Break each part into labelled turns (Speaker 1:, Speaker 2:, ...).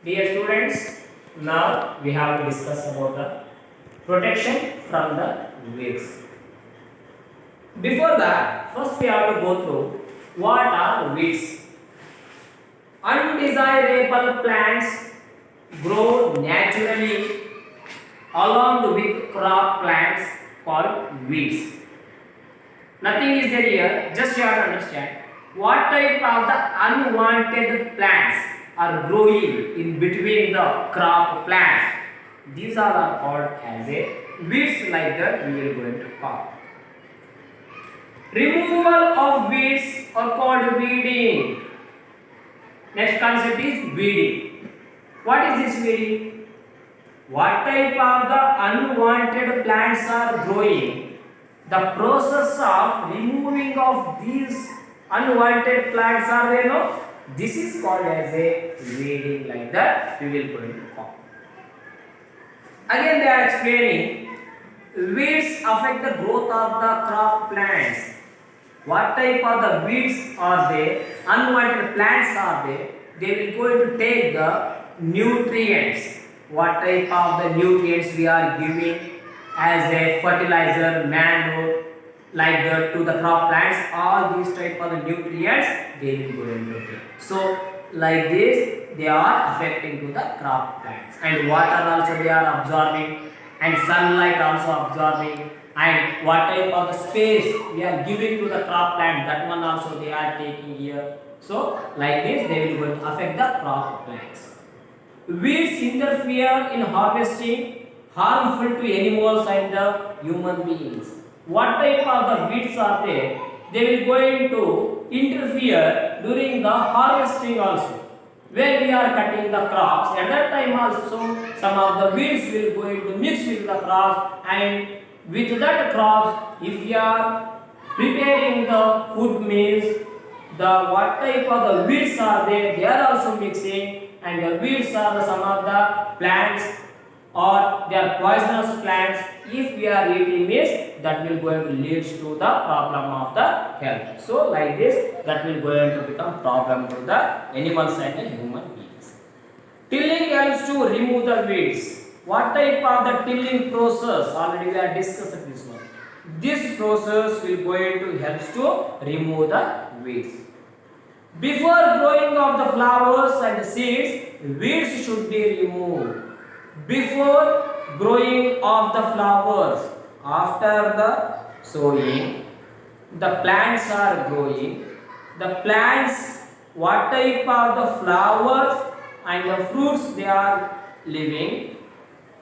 Speaker 1: Dear students, now we have to discuss about the protection from the weeds. Before that, first we have to go through what are weeds. Undesirable plants grow naturally along with crop plants called weeds. Nothing is there here, just you have to understand what type of the unwanted plants are growing in between the crop plants. These all are called as a weeds, like that we will going to call. Removal of weeds are called weeding. Next concept is weeding. What is this weeding? What type of the unwanted plants are growing? The process of removing of these unwanted plants are there, no? This is called as a weeding, like that we will going to call. Again they are explaining weeds affect the growth of the crop plants. What type of the weeds are there? Unwanted plants are there. They will going to take the nutrients. What type of the nutrients we are giving as a fertilizer, manure, like that to the crop plants? All these type of the nutrients they will going to take. So like this, they are affecting to the crop plants, and water also they are absorbing, and sunlight also absorbing, and what type of the space we are giving to the crop plant, that one also they are taking here. So like this they will going to affect the crop plants. Weeds interfere in harvesting, harmful to animals and the human beings. What type of the weeds are there? They will going to interfere during the harvesting also. When we are cutting the crops, at that time also some of the weeds will going to mix with the crops, and with that crops, if we are preparing the food meals, the what type of the weeds are there, they are also mixing, and the weeds are some of the plants, or they are poisonous plants. If we are eating this, that will going to lead to the problem of the health. So like this, that will going to become problem to the animals and the human beings. Tilling helps to remove the weeds. What type of the tilling process? Already we are discussed this one. This process will going to help to remove the weeds. Before growing of the flowers and seeds, weeds should be removed. Before growing of the flowers, after the sowing, the plants are growing. The plants, what type of the flowers and the fruits they are living,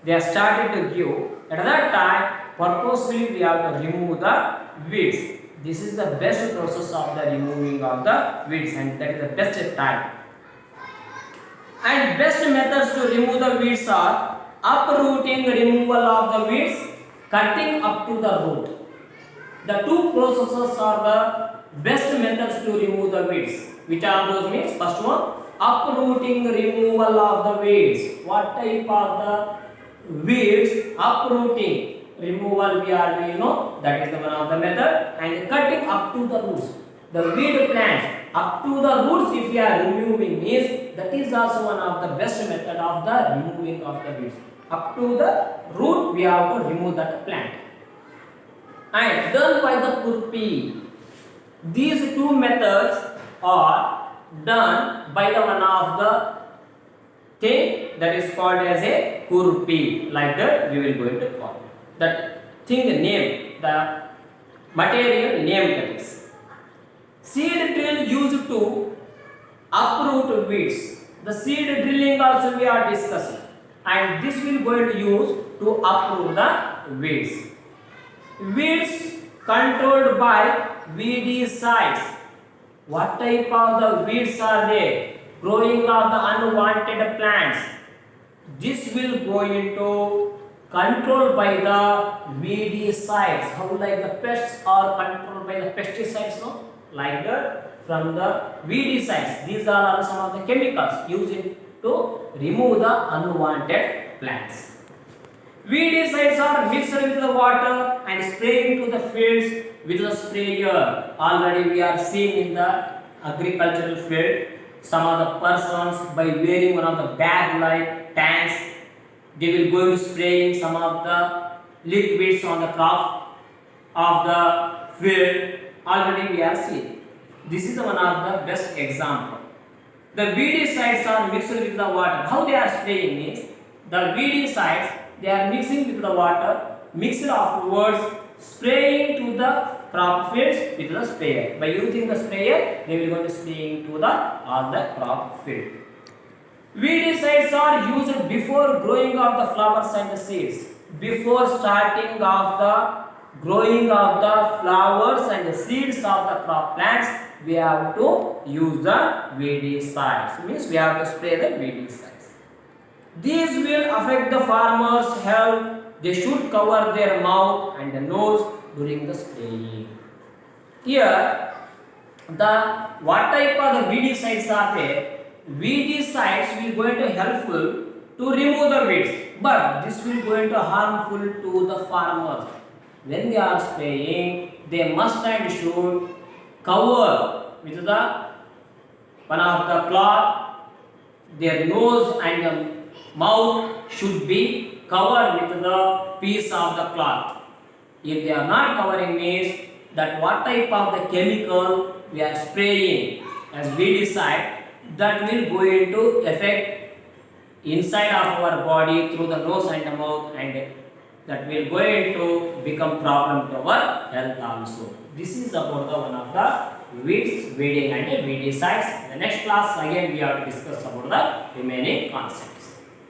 Speaker 1: they are started to give. At that time, purposely we have to remove the weeds. This is the best process of the removing of the weeds, and that is the best time. And best methods to remove the weeds are uprooting, removal of the weeds, cutting up to the root. The two processes are the best methods to remove the weeds. Which are those means? First one, uprooting, removal of the weeds. What type of the weeds? Uprooting, removal we are doing, that is the one of the method. And cutting up to the roots. The weed plants up to the roots, if we are removing means, that is also one of the best method of the removing of the weeds. Up to the root we have to remove that plant. And done by the kurpi. These two methods are done by the one of the thing that is called as a kurpi. Like that we will going to call that thing name, the material name, that is. Seed drill used to uproot weeds. The seed drilling also we are discussing, and this will going to use to uproot the weeds. Weeds controlled by weedicides. What type of the weeds are there? Growing of the unwanted plants. This will go into controlled by the weedicides. How like the pests are controlled by the pesticides, no? Like that, from the weedicides. These are some of the chemicals used to remove the unwanted plants. Weedicides are mixed with the water and sprayed into the fields with the sprayer. Already we are seeing in the agricultural field. some of the persons by wearing one of the bag like tanks, they will go to spraying some of the liquids on the crop of the field. Already we have seen. This is one of the best example. The weedicides are mixed with the water. How they are spraying means the weedicides they are mixing with the water, mixed afterwards spraying to the crop fields with the sprayer. By using the sprayer, they will go to spraying to the all the crop field. Weedicides are used before growing of the flowers and the seeds. Before starting of the growing of the flowers and the seeds of the crop plants, we have to use the weedicides. Means we have to spray the weedicides. These will affect the farmers' health. They should cover their mouth and the nose during the spraying. Here, what type of the weedicides are there? Weedicides will going to helpful to remove the weeds, but this will going to harmful to the farmers. When they are spraying, they must and should cover with the one of the cloth. Their nose and the mouth should be covered with the piece of the cloth. If they are not covering means that what type of the chemical we are spraying as weedicide, that will go into effect inside of our body through the nose and the mouth, and that will go into become problem to our health also. This is about the one of the weeds, weeding and weedicides. In the next class again we have to discuss about the remaining concepts.